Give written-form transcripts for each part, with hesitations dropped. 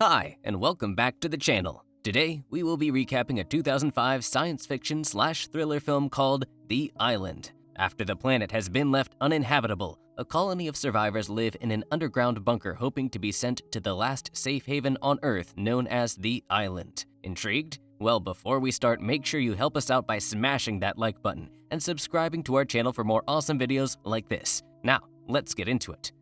Hi, and welcome back to the channel. Today, we will be recapping a 2005 science fiction/thriller film called The Island. After the planet has been left uninhabitable, a colony of survivors live in an underground bunker hoping to be sent to the last safe haven on Earth known as The Island. Intrigued? Well, before we start, make sure you help us out by smashing that like button and subscribing to our channel for more awesome videos like this. Now, let's get into it.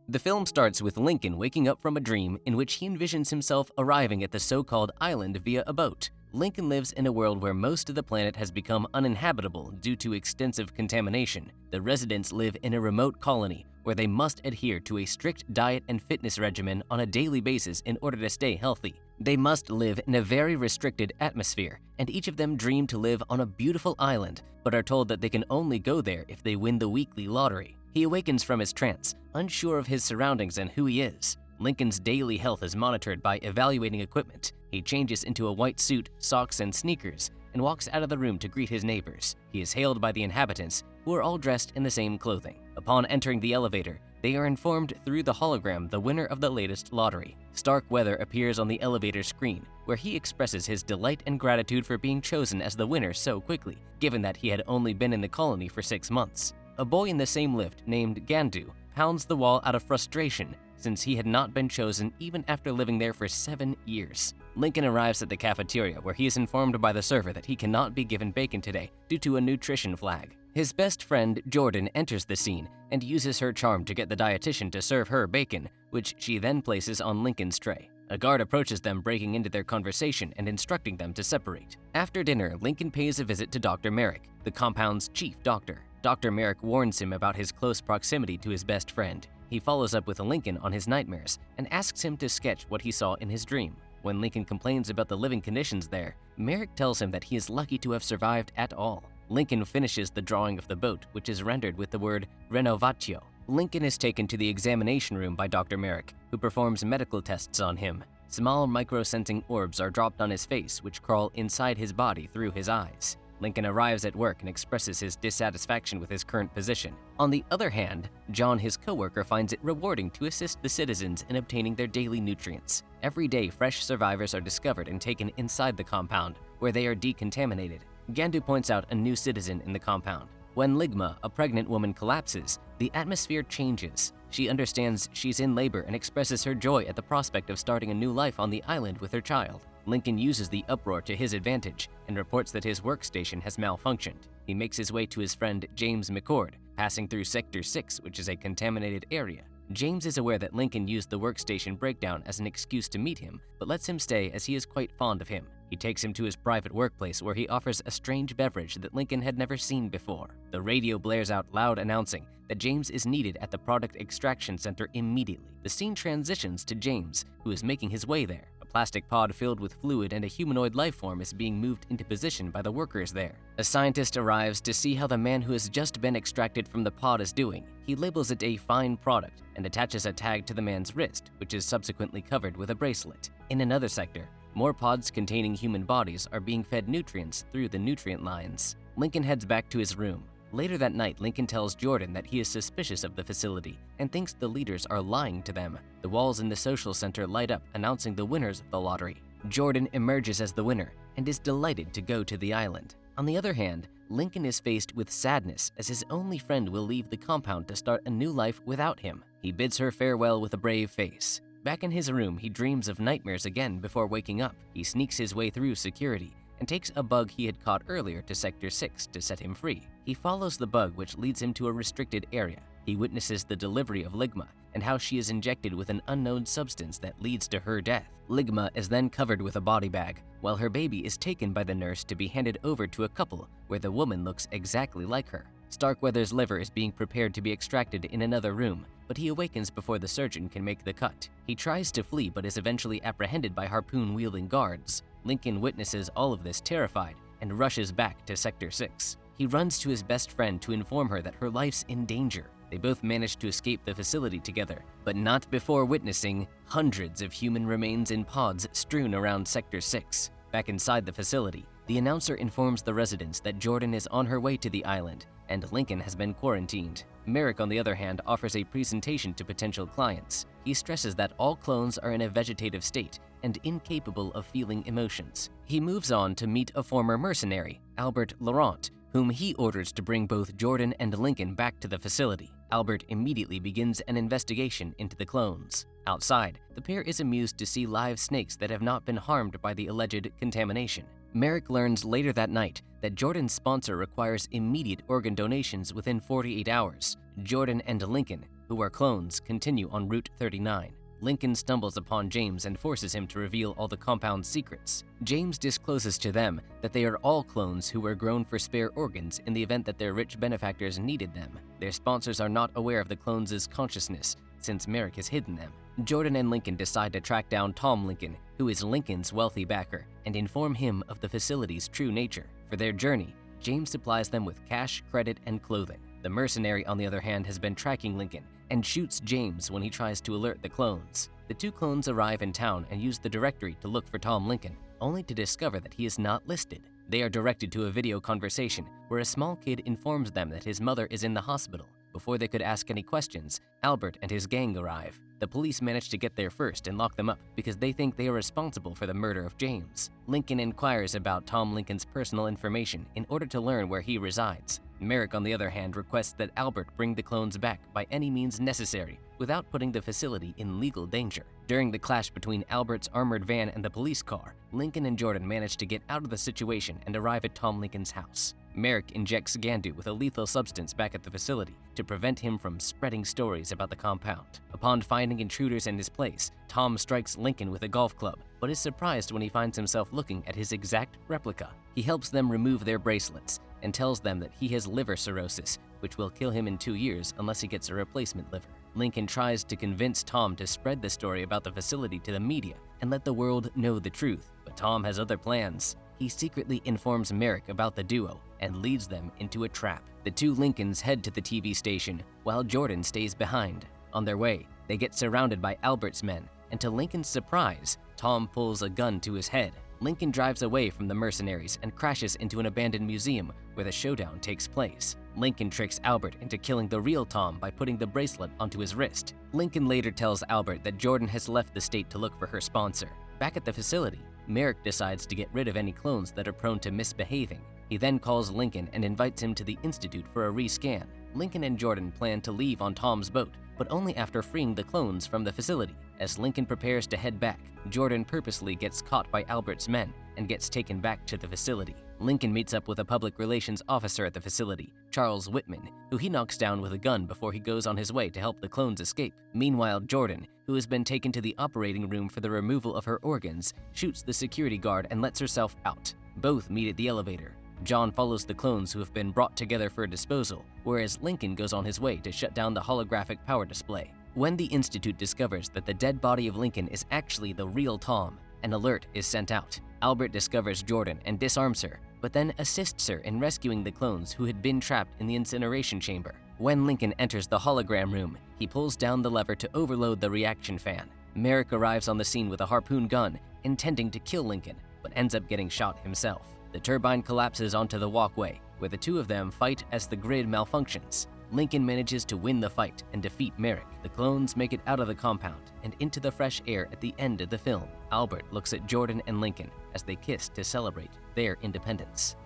The film starts with Lincoln waking up from a dream in which he envisions himself arriving at the so-called island via a boat. Lincoln lives in a world where most of the planet has become uninhabitable due to extensive contamination. The residents live in a remote colony where they must adhere to a strict diet and fitness regimen on a daily basis in order to stay healthy. They must live in a very restricted atmosphere, and each of them dream to live on a beautiful island, but are told that they can only go there if they win the weekly lottery. He awakens from his trance, unsure of his surroundings and who he is. Lincoln's daily health is monitored by evaluating equipment. He changes into a white suit, socks, and sneakers, and walks out of the room to greet his neighbors. He is hailed by the inhabitants, who are all dressed in the same clothing. Upon entering the elevator, they are informed through the hologram the winner of the latest lottery. Starkweather appears on the elevator screen, where he expresses his delight and gratitude for being chosen as the winner so quickly, given that he had only been in the colony for 6 months. A boy in the same lift, named Gandu, pounds the wall out of frustration since he had not been chosen even after living there for 7 years. Lincoln arrives at the cafeteria where he is informed by the server that he cannot be given bacon today due to a nutrition flag. His best friend, Jordan, enters the scene and uses her charm to get the dietitian to serve her bacon, which she then places on Lincoln's tray. A guard approaches them, breaking into their conversation and instructing them to separate. After dinner, Lincoln pays a visit to Dr. Merrick, the compound's chief doctor. Dr. Merrick warns him about his close proximity to his best friend. He follows up with Lincoln on his nightmares and asks him to sketch what he saw in his dream. When Lincoln complains about the living conditions there, Merrick tells him that he is lucky to have survived at all. Lincoln finishes the drawing of the boat, which is rendered with the word renovatio. Lincoln is taken to the examination room by Dr. Merrick, who performs medical tests on him. Small micro-sensing orbs are dropped on his face, which crawl inside his body through his eyes. Lincoln arrives at work and expresses his dissatisfaction with his current position. On the other hand, John, his coworker, finds it rewarding to assist the citizens in obtaining their daily nutrients. Every day, fresh survivors are discovered and taken inside the compound, where they are decontaminated. Gandu points out a new citizen in the compound. When Ligma, a pregnant woman, collapses, the atmosphere changes. She understands she's in labor and expresses her joy at the prospect of starting a new life on the island with her child. Lincoln uses the uproar to his advantage and reports that his workstation has malfunctioned. He makes his way to his friend James McCord, passing through Sector 6, which is a contaminated area. James is aware that Lincoln used the workstation breakdown as an excuse to meet him, but lets him stay as he is quite fond of him. He takes him to his private workplace where he offers a strange beverage that Lincoln had never seen before. The radio blares out loud announcing that James is needed at the product extraction center immediately. The scene transitions to James, who is making his way there. A plastic pod filled with fluid and a humanoid life form is being moved into position by the workers there. A scientist arrives to see how the man who has just been extracted from the pod is doing. He labels it a fine product and attaches a tag to the man's wrist, which is subsequently covered with a bracelet. In another sector, more pods containing human bodies are being fed nutrients through the nutrient lines. Lincoln heads back to his room. Later that night, Lincoln tells Jordan that he is suspicious of the facility and thinks the leaders are lying to them. The walls in the social center light up, announcing the winners of the lottery. Jordan emerges as the winner and is delighted to go to the island. On the other hand, Lincoln is faced with sadness as his only friend will leave the compound to start a new life without him. He bids her farewell with a brave face. Back in his room, he dreams of nightmares again before waking up. He sneaks his way through security and takes a bug he had caught earlier to Sector 6 to set him free. He follows the bug, which leads him to a restricted area. He witnesses the delivery of Ligma and how she is injected with an unknown substance that leads to her death. Ligma is then covered with a body bag, while her baby is taken by the nurse to be handed over to a couple where the woman looks exactly like her. Starkweather's liver is being prepared to be extracted in another room, but he awakens before the surgeon can make the cut. He tries to flee but is eventually apprehended by harpoon-wielding guards. Lincoln witnesses all of this terrified and rushes back to Sector 6. He runs to his best friend to inform her that her life's in danger. They both manage to escape the facility together, but not before witnessing hundreds of human remains in pods strewn around Sector 6. Back inside the facility, The announcer informs the residents that Jordan is on her way to the island and Lincoln has been quarantined. Merrick, on the other hand, offers a presentation to potential clients. He stresses that all clones are in a vegetative state and incapable of feeling emotions. He moves on to meet a former mercenary, Albert Laurent, whom he orders to bring both Jordan and Lincoln back to the facility. Albert immediately begins an investigation into the clones. Outside, the pair is amused to see live snakes that have not been harmed by the alleged contamination. Merrick learns later that night that Jordan's sponsor requires immediate organ donations within 48 hours. Jordan and Lincoln, who are clones, continue on Route 39. Lincoln stumbles upon James and forces him to reveal all the compound's secrets. James discloses to them that they are all clones who were grown for spare organs in the event that their rich benefactors needed them. Their sponsors are not aware of the clones' consciousness, since Merrick has hidden them. Jordan and Lincoln decide to track down Tom Lincoln, who is Lincoln's wealthy backer, and inform him of the facility's true nature. For their journey, James supplies them with cash, credit, and clothing. The mercenary, on the other hand, has been tracking Lincoln and shoots James when he tries to alert the clones. The two clones arrive in town and use the directory to look for Tom Lincoln, only to discover that he is not listed. They are directed to a video conversation where a small kid informs them that his mother is in the hospital. Before they could ask any questions, Albert and his gang arrive. The police manage to get there first and lock them up because they think they are responsible for the murder of James. Lincoln inquires about Tom Lincoln's personal information in order to learn where he resides. Merrick, on the other hand, requests that Albert bring the clones back by any means necessary without putting the facility in legal danger. During the clash between Albert's armored van and the police car, Lincoln and Jordan manage to get out of the situation and arrive at Tom Lincoln's house. Merrick injects Gandu with a lethal substance back at the facility to prevent him from spreading stories about the compound. Upon finding intruders in his place, Tom strikes Lincoln with a golf club, but is surprised when he finds himself looking at his exact replica. He helps them remove their bracelets and tells them that he has liver cirrhosis, which will kill him in 2 years unless he gets a replacement liver. Lincoln tries to convince Tom to spread the story about the facility to the media and let the world know the truth, but Tom has other plans. He secretly informs Merrick about the duo and leads them into a trap. The two Lincolns head to the TV station while Jordan stays behind. On their way, they get surrounded by Albert's men, and to Lincoln's surprise, Tom pulls a gun to his head. Lincoln drives away from the mercenaries and crashes into an abandoned museum where the showdown takes place. Lincoln tricks Albert into killing the real Tom by putting the bracelet onto his wrist. Lincoln later tells Albert that Jordan has left the state to look for her sponsor. Back at the facility, Merrick decides to get rid of any clones that are prone to misbehaving. He then calls Lincoln and invites him to the Institute for a rescan. Lincoln and Jordan plan to leave on Tom's boat, but only after freeing the clones from the facility. As Lincoln prepares to head back, Jordan purposely gets caught by Albert's men and gets taken back to the facility. Lincoln meets up with a public relations officer at the facility, Charles Whitman, who he knocks down with a gun before he goes on his way to help the clones escape. Meanwhile, Jordan, who has been taken to the operating room for the removal of her organs, shoots the security guard and lets herself out. Both meet at the elevator. John follows the clones who have been brought together for disposal, whereas Lincoln goes on his way to shut down the holographic power display. When the Institute discovers that the dead body of Lincoln is actually the real Tom, an alert is sent out. Albert discovers Jordan and disarms her, but then assists her in rescuing the clones who had been trapped in the incineration chamber. When Lincoln enters the hologram room, he pulls down the lever to overload the reaction fan. Merrick arrives on the scene with a harpoon gun, intending to kill Lincoln, but ends up getting shot himself. The turbine collapses onto the walkway, where the two of them fight as the grid malfunctions. Lincoln manages to win the fight and defeat Merrick. The clones make it out of the compound and into the fresh air at the end of the film. Albert looks at Jordan and Lincoln as they kiss to celebrate their independence.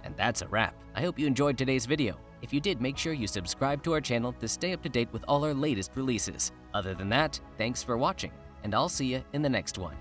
And that's a wrap. I hope you enjoyed today's video. If you did, make sure you subscribe to our channel to stay up to date with all our latest releases. Other than that, thanks for watching, and I'll see you in the next one.